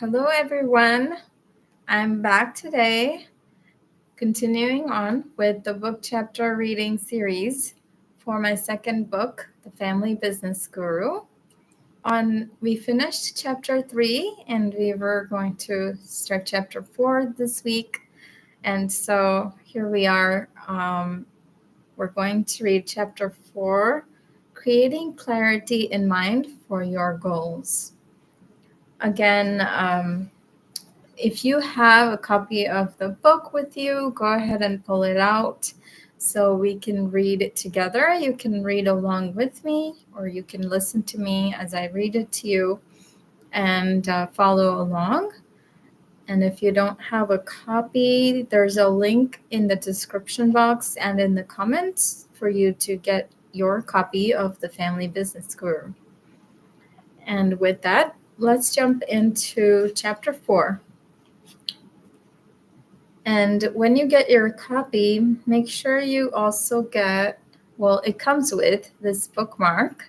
Hello, everyone. I'm back today, continuing on with the book chapter reading series for my second book, The Family Business Guru. We finished chapter 3 and we were going to start chapter 4 this week. And so here we are. We're going to read chapter 4, Creating Clarity in Mind for Your Goals. Again, if you have a copy of the book with you, go ahead and pull it out so we can read it together. You can read along with me, or you can listen to me as I read it to you and follow along. And if you don't have a copy, there's a link in the description box and in the comments for you to get your copy of The Family Business Guru. And with that, let's jump into chapter 4. And when you get your copy, make sure you also get, it comes with this bookmark.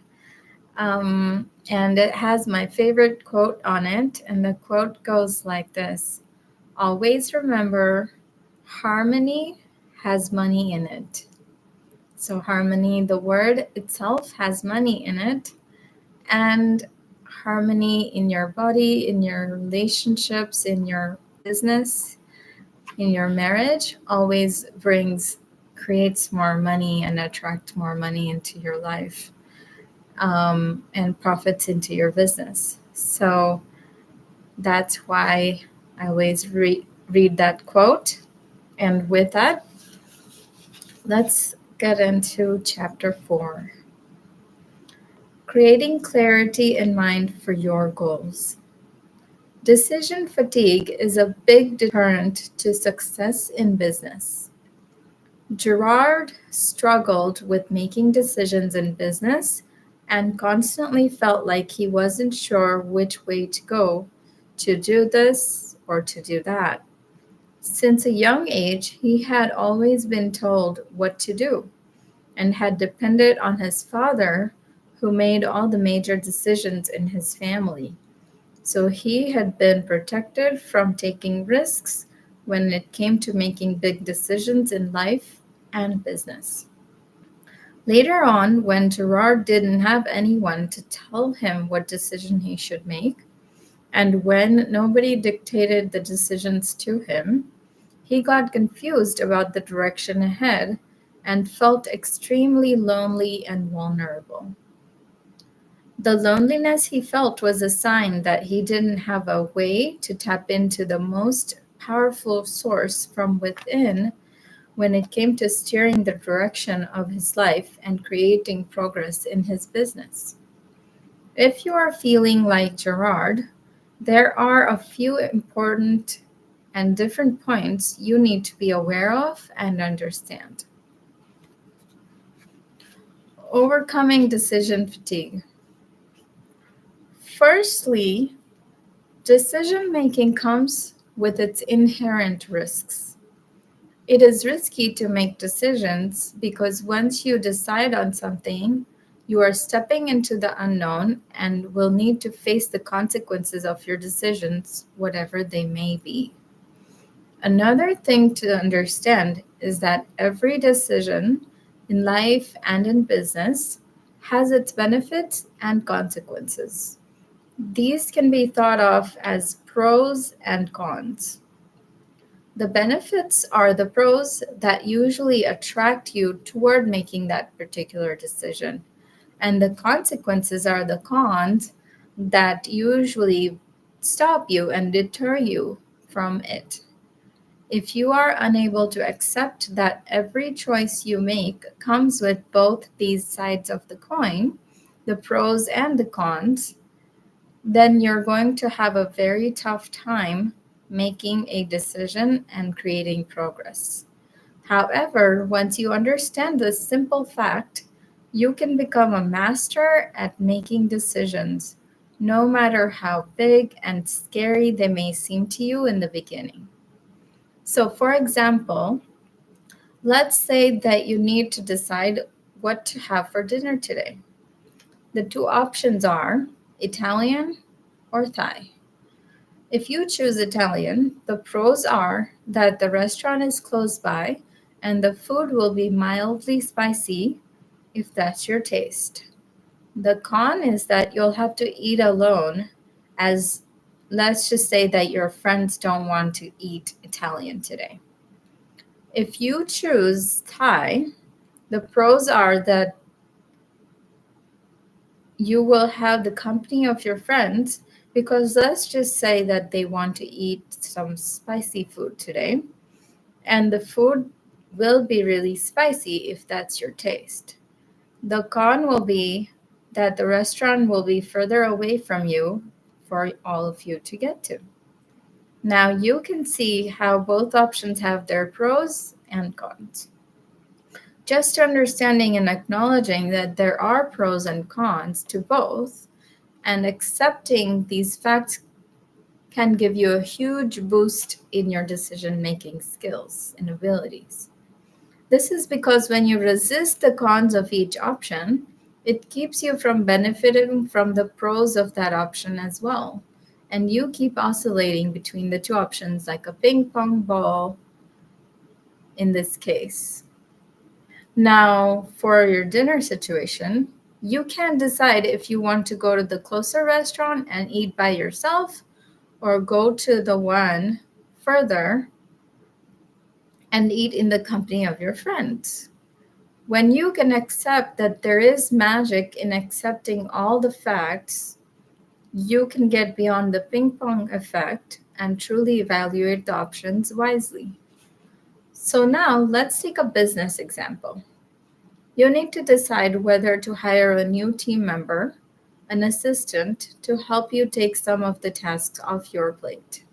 And it has my favorite quote on it. And the quote goes like this: always remember, harmony has money in it. So harmony, the word itself, has money in it. And harmony in your body, in your relationships, in your business, in your marriage always creates more money and attracts more money into your life, and profits into your business. So that's why I always read that quote. And with that, let's get into chapter 4. Creating clarity in mind for your goals. Decision fatigue is a big deterrent to success in business. Gerard struggled with making decisions in business and constantly felt like he wasn't sure which way to go, to do this or to do that. Since a young age, he had always been told what to do and had depended on his father, who made all the major decisions in his family. So he had been protected from taking risks when it came to making big decisions in life and business. Later on, when Gerard didn't have anyone to tell him what decision he should make, and when nobody dictated the decisions to him, he got confused about the direction ahead and felt extremely lonely and vulnerable. The loneliness he felt was a sign that he didn't have a way to tap into the most powerful source from within when it came to steering the direction of his life and creating progress in his business. If you are feeling like Gerard, there are a few important and different points you need to be aware of and understand. Overcoming decision fatigue. Firstly, decision making comes with its inherent risks. It is risky to make decisions because once you decide on something, you are stepping into the unknown and will need to face the consequences of your decisions, whatever they may be. Another thing to understand is that every decision in life and in business has its benefits and consequences. These can be thought of as pros and cons. The benefits are the pros that usually attract you toward making that particular decision, and the consequences are the cons that usually stop you and deter you from it. If you are unable to accept that every choice you make comes with both these sides of the coin, the pros and the cons, then you're going to have a very tough time making a decision and creating progress. However, once you understand this simple fact, you can become a master at making decisions, no matter how big and scary they may seem to you in the beginning. So, for example, let's say that you need to decide what to have for dinner today. The two options are Italian or Thai. If you choose Italian, the pros are that the restaurant is close by and the food will be mildly spicy if that's your taste. The con is that you'll have to eat alone, as let's just say that your friends don't want to eat Italian today. If you choose Thai, the pros are that you will have the company of your friends because let's just say that they want to eat some spicy food today, and the food will be really spicy if that's your taste. The con will be that the restaurant will be further away from you for all of you to get to. Now you can see how both options have their pros and cons. Just understanding and acknowledging that there are pros and cons to both and accepting these facts can give you a huge boost in your decision making skills and abilities. This is because when you resist the cons of each option, it keeps you from benefiting from the pros of that option as well. And you keep oscillating between the two options like a ping pong ball in this case. Now, for your dinner situation, you can decide if you want to go to the closer restaurant and eat by yourself or go to the one further and eat in the company of your friends. When you can accept that there is magic in accepting all the facts, you can get beyond the ping pong effect and truly evaluate the options wisely. So, now let's take a business example. You need to decide whether to hire a new team member, an assistant, to help you take some of the tasks off your plate.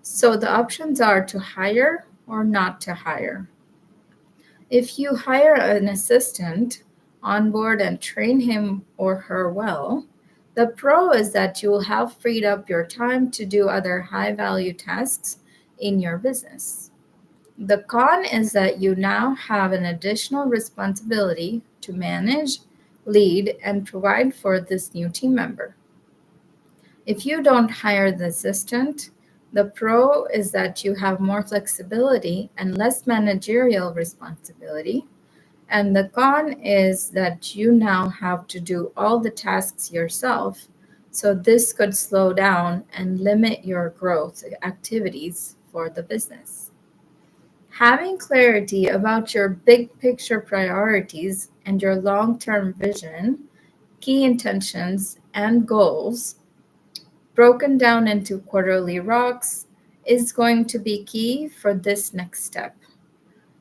So, the options are to hire or not to hire. If you hire an assistant, onboard and train him or her well, the pro is that you will have freed up your time to do other high value tasks in your business. The con is that you now have an additional responsibility to manage, lead, and provide for this new team member. If you don't hire the assistant, the pro is that you have more flexibility and less managerial responsibility. And the con is that you now have to do all the tasks yourself. So this could slow down and limit your growth activities for the business. Having clarity about your big picture priorities and your long term vision, key intentions, and goals broken down into quarterly rocks is going to be key for this next step.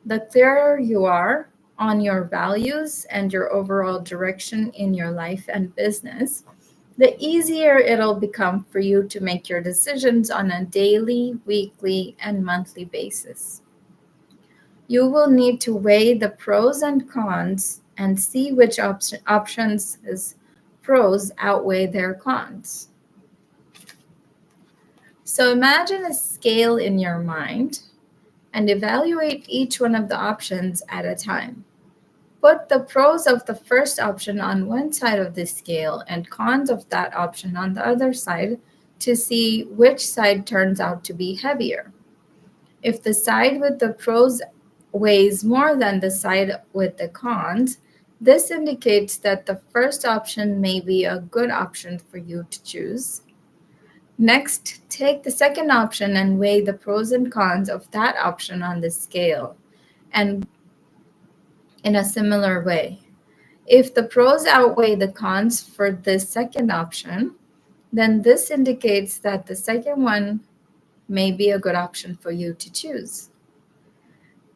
The clearer you are on your values and your overall direction in your life and business, the easier it'll become for you to make your decisions on a daily, weekly, and monthly basis. You will need to weigh the pros and cons and see which options' pros outweigh their cons. So imagine a scale in your mind and evaluate each one of the options at a time. Put the pros of the first option on one side of the scale and cons of that option on the other side to see which side turns out to be heavier. If the side with the pros weighs more than the side with the cons, this indicates that the first option may be a good option for you to choose. Next, take the second option and weigh the pros and cons of that option on the scale and in a similar way. If the pros outweigh the cons for this second option, then this indicates that the second one may be a good option for you to choose.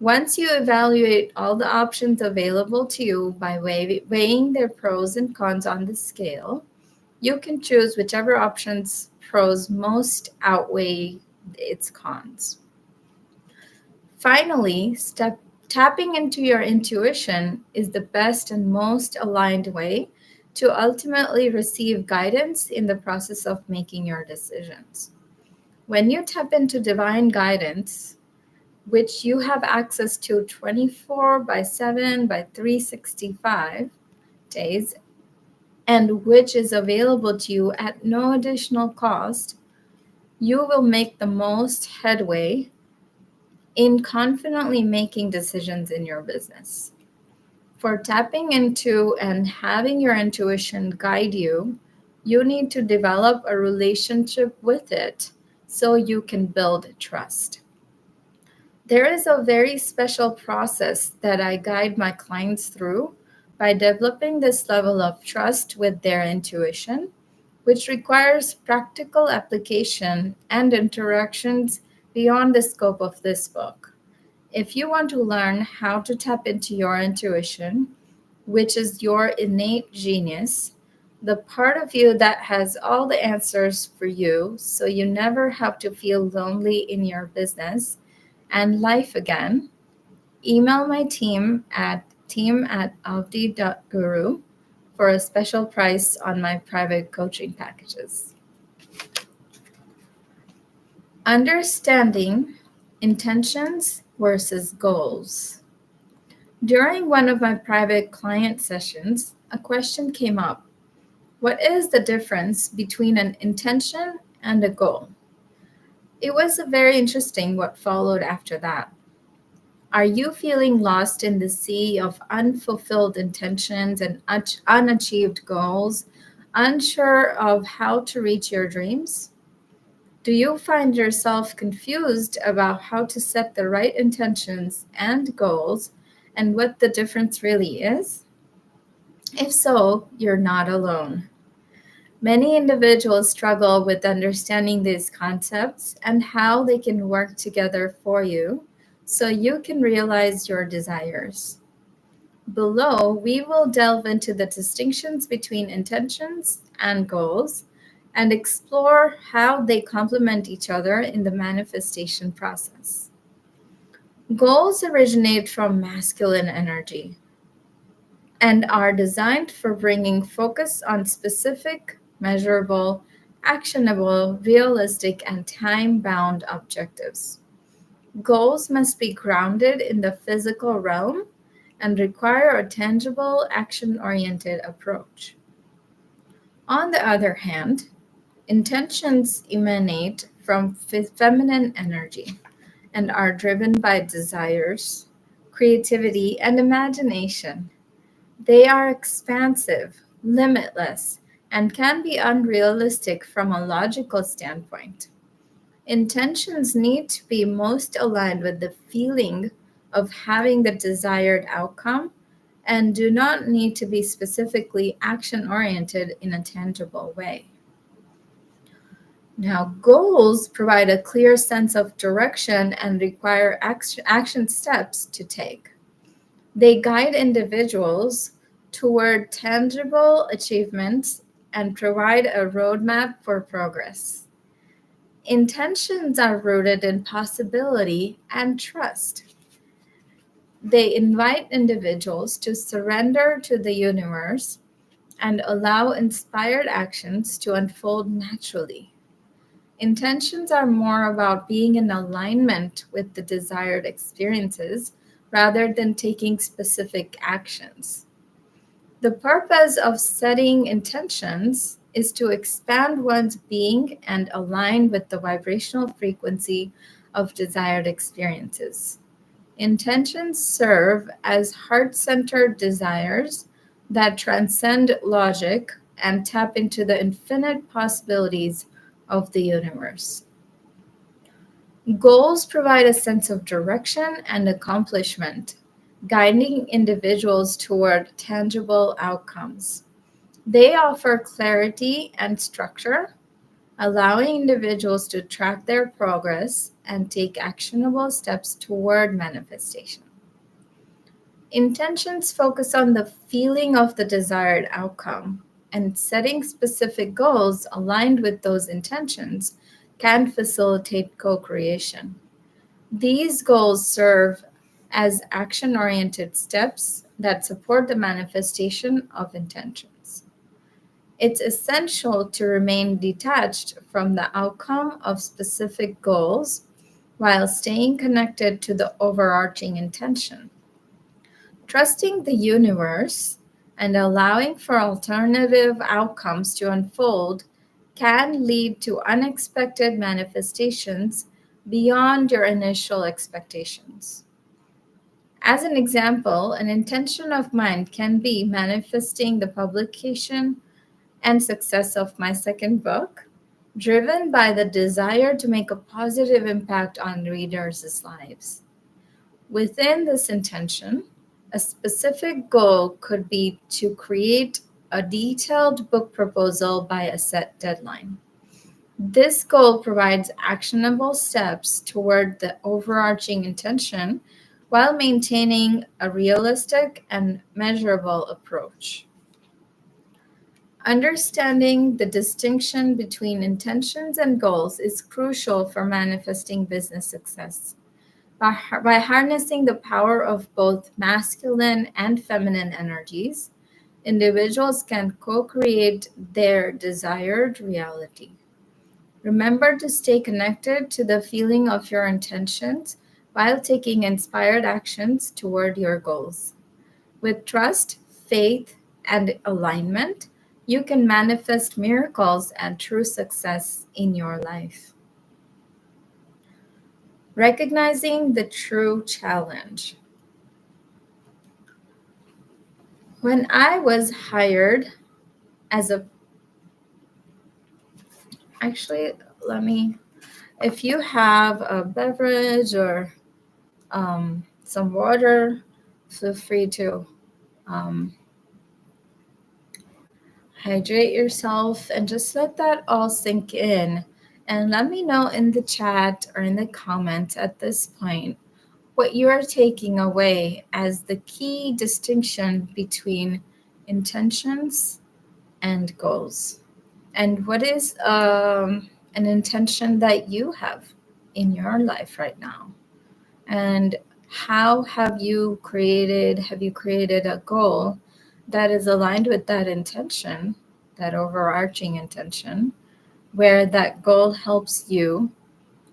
Once you evaluate all the options available to you by weighing their pros and cons on the scale, you can choose whichever option's pros most outweigh its cons. Finally, tapping into your intuition is the best and most aligned way to ultimately receive guidance in the process of making your decisions. When you tap into divine guidance, which you have access to 24 by 7 by 365 days, and which is available to you at no additional cost, you will make the most headway in confidently making decisions in your business. For tapping into and having your intuition guide you, you need to develop a relationship with it so you can build trust. There is a very special process that I guide my clients through by developing this level of trust with their intuition, which requires practical application and interactions beyond the scope of this book. If you want to learn how to tap into your intuition, which is your innate genius, the part of you that has all the answers for you so you never have to feel lonely in your business and life again, email my team@avdi.guru for a special price on my private coaching packages. Understanding intentions versus goals. During one of my private client sessions, a question came up. What is the difference between an intention and a goal? It was very interesting what followed after that. Are you feeling lost in the sea of unfulfilled intentions and unachieved goals, unsure of how to reach your dreams? Do you find yourself confused about how to set the right intentions and goals and what the difference really is? If so, you're not alone. Many individuals struggle with understanding these concepts and how they can work together for you so you can realize your desires. Below, we will delve into the distinctions between intentions and goals and explore how they complement each other in the manifestation process. Goals originate from masculine energy and are designed for bringing focus on specific, measurable, actionable, realistic, and time bound objectives. Goals must be grounded in the physical realm and require a tangible, action oriented approach. On the other hand, intentions emanate from feminine energy and are driven by desires, creativity, and imagination. They are expansive, limitless, and can be unrealistic from a logical standpoint. Intentions need to be most aligned with the feeling of having the desired outcome and do not need to be specifically action oriented in a tangible way. Now, goals provide a clear sense of direction and require action steps to take. They guide individuals toward tangible achievements and provide a roadmap for progress. Intentions are rooted in possibility and trust. They invite individuals to surrender to the universe and allow inspired actions to unfold naturally. Intentions are more about being in alignment with the desired experiences rather than taking specific actions. The purpose of setting intentions is to expand one's being and align with the vibrational frequency of desired experiences. Intentions serve as heart centered desires that transcend logic and tap into the infinite possibilities of the universe. Goals provide a sense of direction and accomplishment, guiding individuals toward tangible outcomes. They offer clarity and structure, allowing individuals to track their progress and take actionable steps toward manifestation. Intentions focus on the feeling of the desired outcome, and setting specific goals aligned with those intentions can facilitate co creation. These goals serve as action oriented steps that support the manifestation of intentions. It's essential to remain detached from the outcome of specific goals while staying connected to the overarching intention. Trusting the universe and allowing for alternative outcomes to unfold can lead to unexpected manifestations beyond your initial expectations. As an example, an intention of mine can be manifesting the publication and success of my second book, driven by the desire to make a positive impact on readers' lives. Within this intention, a specific goal could be to create a detailed book proposal by a set deadline. This goal provides actionable steps toward the overarching intention while maintaining a realistic and measurable approach. Understanding the distinction between intentions and goals is crucial for manifesting business success. By harnessing the power of both masculine and feminine energies, individuals can co create their desired reality. Remember to stay connected to the feeling of your intentions while taking inspired actions toward your goals. With trust, faith, and alignment, you can manifest miracles and true success in your life. Recognizing the true challenge. When I was hired as a actually, if you have a beverage or some water, feel free to hydrate yourself and just let that all sink in. And let me know in the chat or in the comments at this point what you are taking away as the key distinction between intentions and goals. And what is an intention that you have in your life right now? And how have you created a goal that is aligned with that intention, that overarching intention, where that goal helps you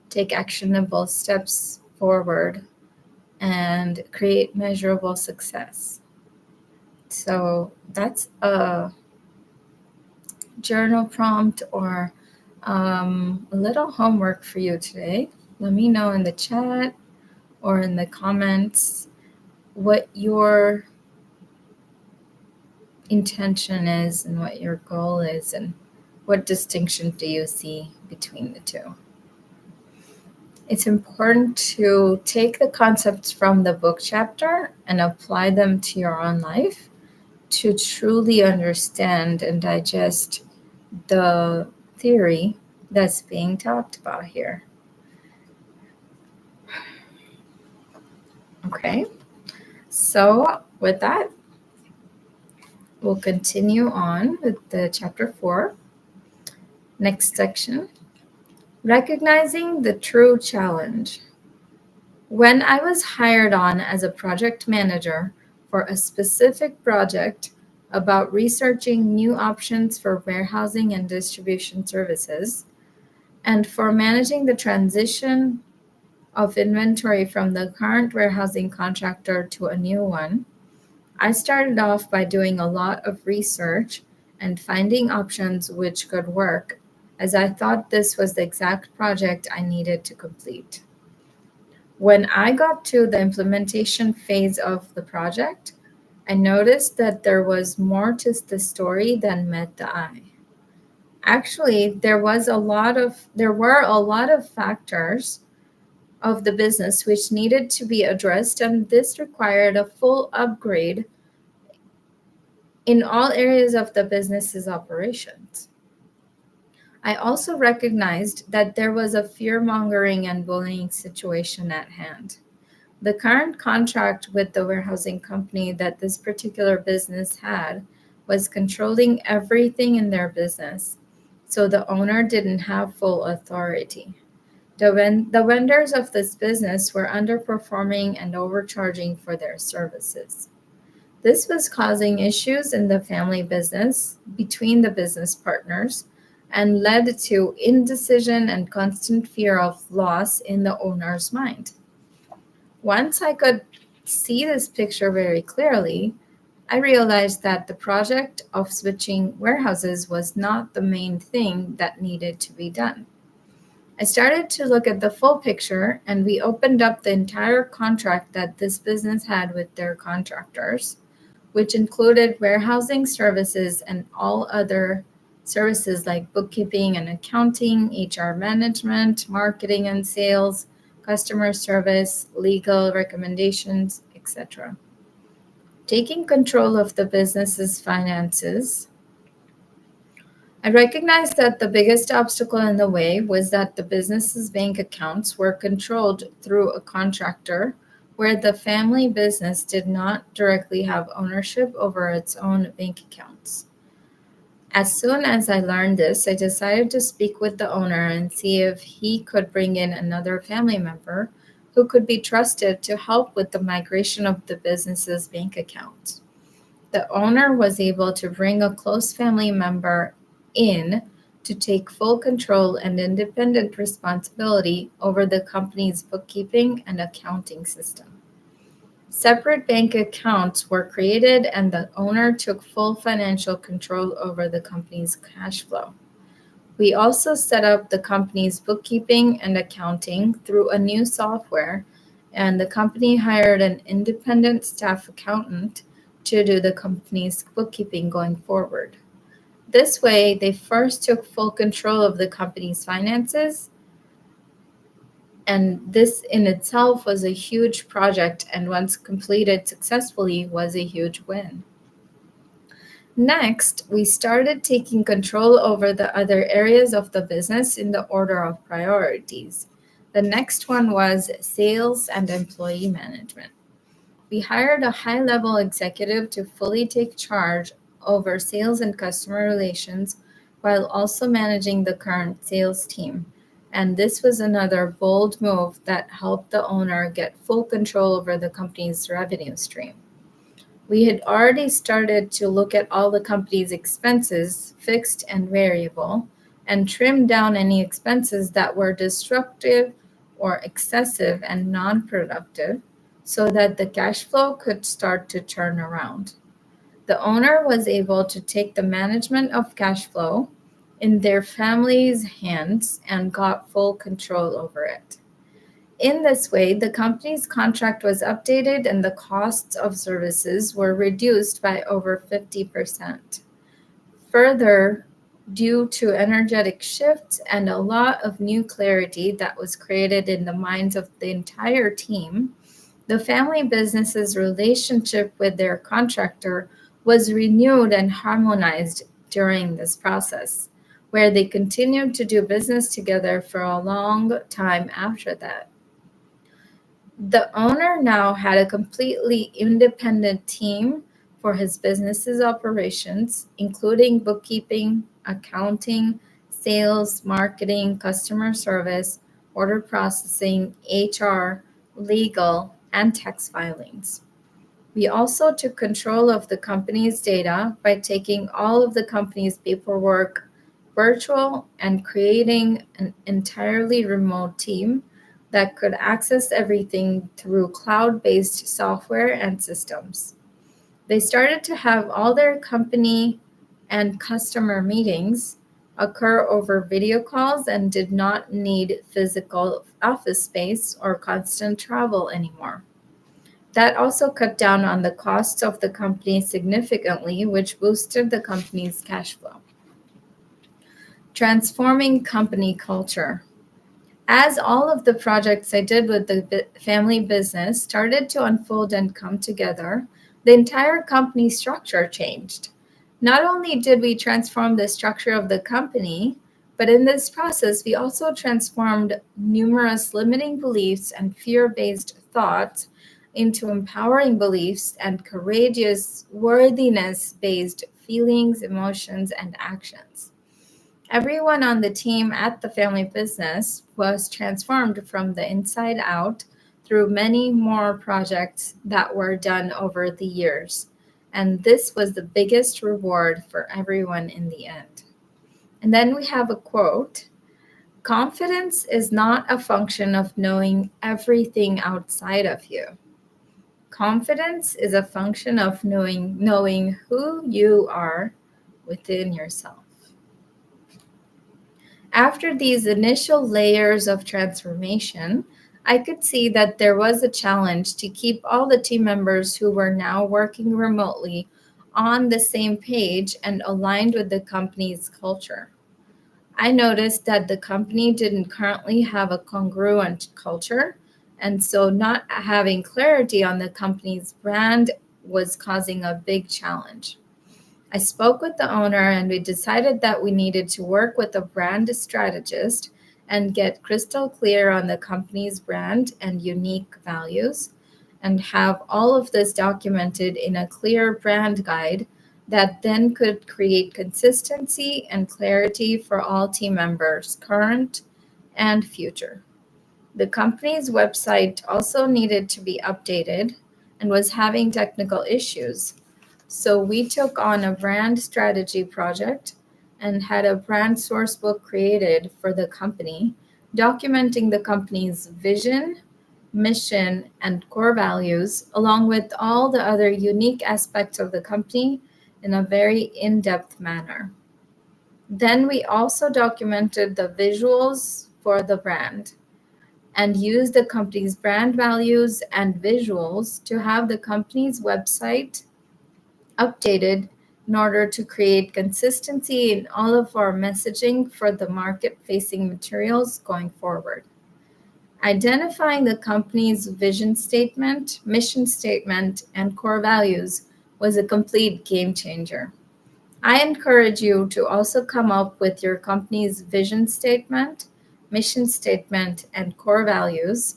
take actionable steps forward and create measurable success? So that's a journal prompt or a little homework for you today. Let me know in the chat or in the comments what your intention is and what your goal is and what distinction do you see between the two. It's important to take the concepts from the book chapter and apply them to your own life to truly understand and digest the theory that's being talked about here. Okay, so with that, we'll continue on with the chapter 4. Next section, recognizing the true challenge. When I was hired on as a project manager for a specific project about researching new options for warehousing and distribution services, and for managing the transition of inventory from the current warehousing contractor to a new one, I started off by doing a lot of research and finding options which could work, as I thought this was the exact project I needed to complete. When I got to the implementation phase of the project, I noticed that there was more to the story than met the eye. Actually, there were a lot of factors of the business which needed to be addressed, and this required a full upgrade in all areas of the business's operations. I also recognized that there was a fear-mongering and bullying situation at hand. The current contract with the warehousing company that this particular business had was controlling everything in their business, so the owner didn't have full authority. The vendors of this business were underperforming and overcharging for their services. This was causing issues in the family business between the business partners and led to indecision and constant fear of loss in the owner's mind. Once I could see this picture very clearly, I realized that the project of switching warehouses was not the main thing that needed to be done. I started to look at the full picture, and we opened up the entire contract that this business had with their contractors, which included warehousing services and all other services like bookkeeping and accounting, HR management, marketing and sales, customer service, legal recommendations, etc. Taking control of the business's finances, I recognized that the biggest obstacle in the way was that the business's bank accounts were controlled through a contractor, where the family business did not directly have ownership over its own bank accounts. As soon as I learned this, I decided to speak with the owner and see if he could bring in another family member who could be trusted to help with the migration of the business's bank account. The owner was able to bring a close family member in to take full control and independent responsibility over the company's bookkeeping and accounting system. Separate bank accounts were created, and the owner took full financial control over the company's cash flow. We also set up the company's bookkeeping and accounting through a new software, and the company hired an independent staff accountant to do the company's bookkeeping going forward. This way, they first took full control of the company's finances, and this in itself was a huge project, and once completed successfully was a huge win. Next, we started taking control over the other areas of the business in the order of priorities. The next one was sales and employee management. We hired a high-level executive to fully take charge over sales and customer relations while also managing the current sales team. And this was another bold move that helped the owner get full control over the company's revenue stream. We had already started to look at all the company's expenses, fixed and variable, and trim down any expenses that were destructive or excessive and non-productive so that the cash flow could start to turn around. The owner was able to take the management of cash flow in their family's hands and got full control over it. In this way, the company's contract was updated and the costs of services were reduced by over 50%. Further, due to energetic shifts and a lot of new clarity that was created in the minds of the entire team, the family business's relationship with their contractor was renewed and harmonized during this process, where they continued to do business together for a long time after that. The owner now had a completely independent team for his business's operations, including bookkeeping, accounting, sales, marketing, customer service, order processing, HR, legal, and tax filings. We also took control of the company's data by taking all of the company's paperwork virtual and creating an entirely remote team that could access everything through cloud-based software and systems. They started to have all their company and customer meetings occur over video calls and did not need physical office space or constant travel anymore. That also cut down on the costs of the company significantly, which boosted the company's cash flow. Transforming company culture. As all of the projects I did with the family business started to unfold and come together, the entire company structure changed. Not only did we transform the structure of the company, but in this process, we also transformed numerous limiting beliefs and fear-based thoughts into empowering beliefs and courageous worthiness-based feelings, emotions, and actions. Everyone on the team at the family business was transformed from the inside out through many more projects that were done over the years. And this was the biggest reward for everyone in the end. And then we have a quote: "Confidence is not a function of knowing everything outside of you. Confidence is a function of knowing who you are within yourself. After these initial layers of transformation, I could see that there was a challenge to keep all the team members who were now working remotely on the same page and aligned with the company's culture. I noticed that the company didn't currently have a congruent culture, and so not having clarity on the company's brand was causing a big challenge. I spoke with the owner and we decided that we needed to work with a brand strategist and get crystal clear on the company's brand and unique values, and have all of this documented in a clear brand guide that then could create consistency and clarity for all team members, current and future. The company's website also needed to be updated and was having technical issues. So we took on a brand strategy project and had a brand source book created for the company, documenting the company's vision, mission, and core values, along with all the other unique aspects of the company in a very in depth manner. Then we also documented the visuals for the brand and used the company's brand values and visuals to have the company's website updated in order to create consistency in all of our messaging for the market facing materials going forward. Identifying the company's vision statement, mission statement, and core values was a complete game changer. I encourage you to also come up with your company's vision statement, mission statement, and core values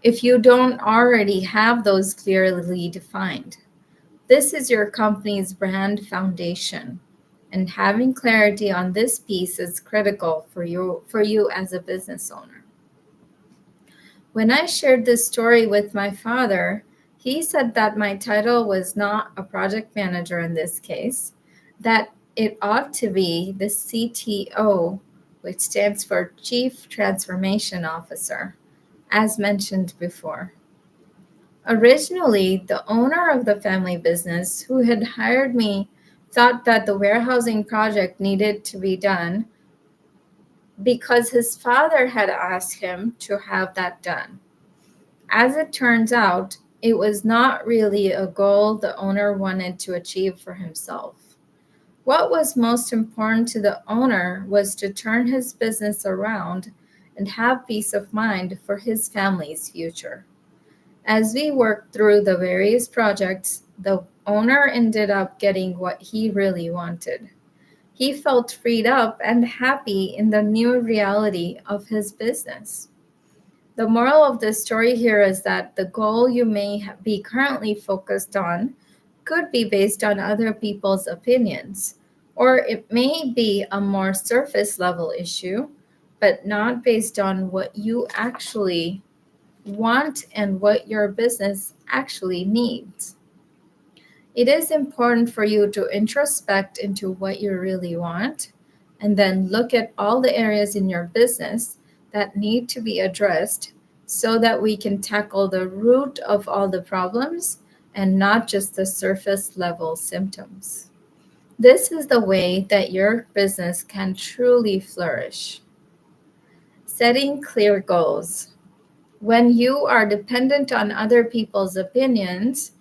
if you don't already have those clearly defined. This is your company's brand foundation, and having clarity on this piece is critical for you as a business owner. When I shared this story with my father, he said that my title was not a project manager in this case, that it ought to be the CTO, which stands for Chief Transformation Officer, as mentioned before. Originally, the owner of the family business who had hired me thought that the warehousing project needed to be done because his father had asked him to have that done. As it turns out, it was not really a goal the owner wanted to achieve for himself. What was most important to the owner was to turn his business around and have peace of mind for his family's future. As we worked through the various projects, the owner ended up getting what he really wanted. He felt freed up and happy in the new reality of his business. The moral of this story here is that the goal you may be currently focused on could be based on other people's opinions, or it may be a more surface level issue, but not based on what you actually want and what your business actually needs. It is important for you to introspect into what you really want and then look at all the areas in your business that need to be addressed so that we can tackle the root of all the problems and not just the surface level symptoms. This is the way that your business can truly flourish. Setting clear goals. When you are dependent on other people's opinions,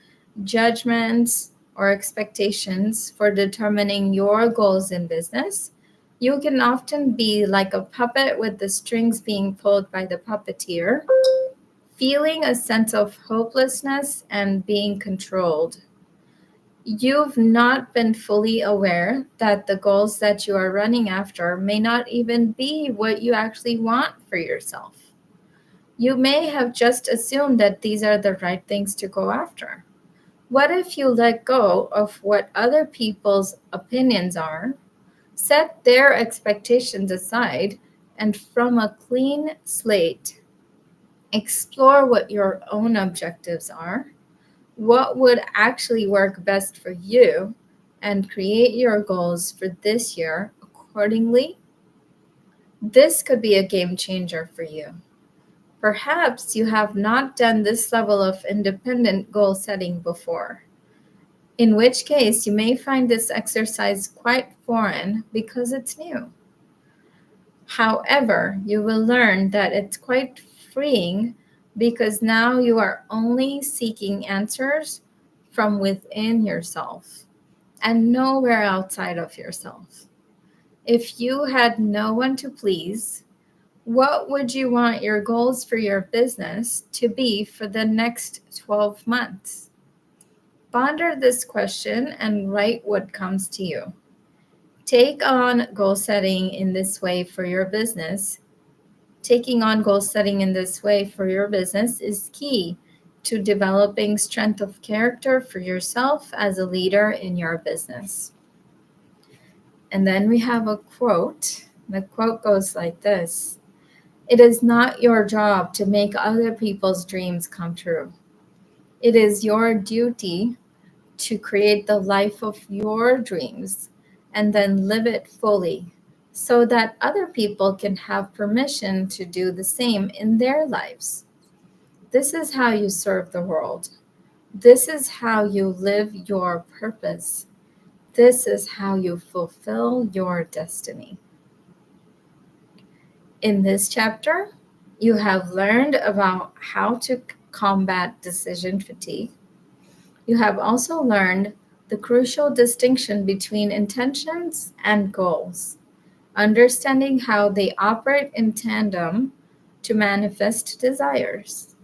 judgments, or expectations for determining your goals in business, you can often be like a puppet with the strings being pulled by the puppeteer, feeling a sense of hopelessness and being controlled. You've not been fully aware that the goals that you are running after may not even be what you actually want for yourself. You may have just assumed that these are the right things to go after. What if you let go of what other people's opinions are, set their expectations aside, and from a clean slate, explore what your own objectives are, what would actually work best for you, and create your goals for this year accordingly? This could be a game changer for you. Perhaps you have not done this level of independent goal setting before, in which case you may find this exercise quite foreign because it's new. However, you will learn that it's quite freeing because now you are only seeking answers from within yourself and nowhere outside of yourself. If you had no one to please, what would you want your goals for your business to be for the next 12 months? Ponder this question and write what comes to you. Take on goal setting in this way for your business. Taking on goal setting in this way for your business is key to developing strength of character for yourself as a leader in your business. And then we have a quote. The quote goes like this: "It is not your job to make other people's dreams come true. It is your duty to create the life of your dreams and then live it fully so that other people can have permission to do the same in their lives. This is how you serve the world. This is how you live your purpose. This is how you fulfill your destiny." In this chapter, you have learned about how to combat decision fatigue. You have also learned the crucial distinction between intentions and goals, understanding how they operate in tandem to manifest desires.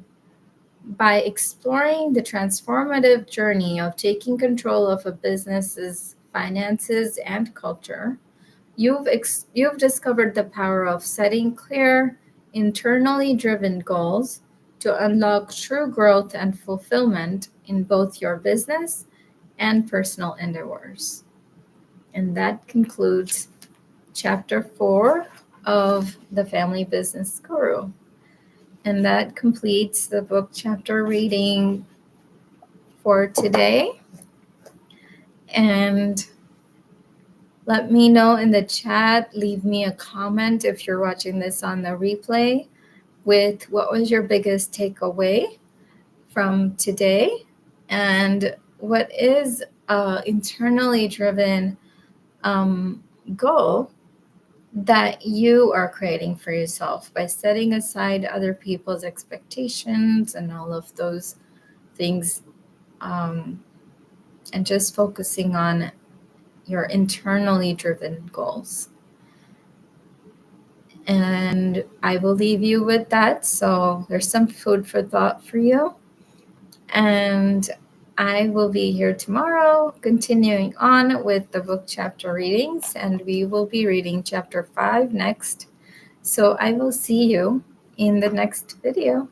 By exploring the transformative journey of taking control of a business's finances and culture, you've discovered the power of setting clear, internally driven goals to unlock true growth and fulfillment in both your business and personal endeavors. And that concludes chapter 4 of The Family Business Guru. And that completes the book chapter reading for today. And let me know in the chat, leave me a comment if you're watching this on the replay with what was your biggest takeaway from today and what is an internally driven goal that you are creating for yourself by setting aside other people's expectations and all of those things, and just focusing on your internally driven goals. And I will leave you with that. So there's some food for thought for you. And I will be here tomorrow, continuing on with the book chapter readings. And we will be reading chapter 5 next. So I will see you in the next video.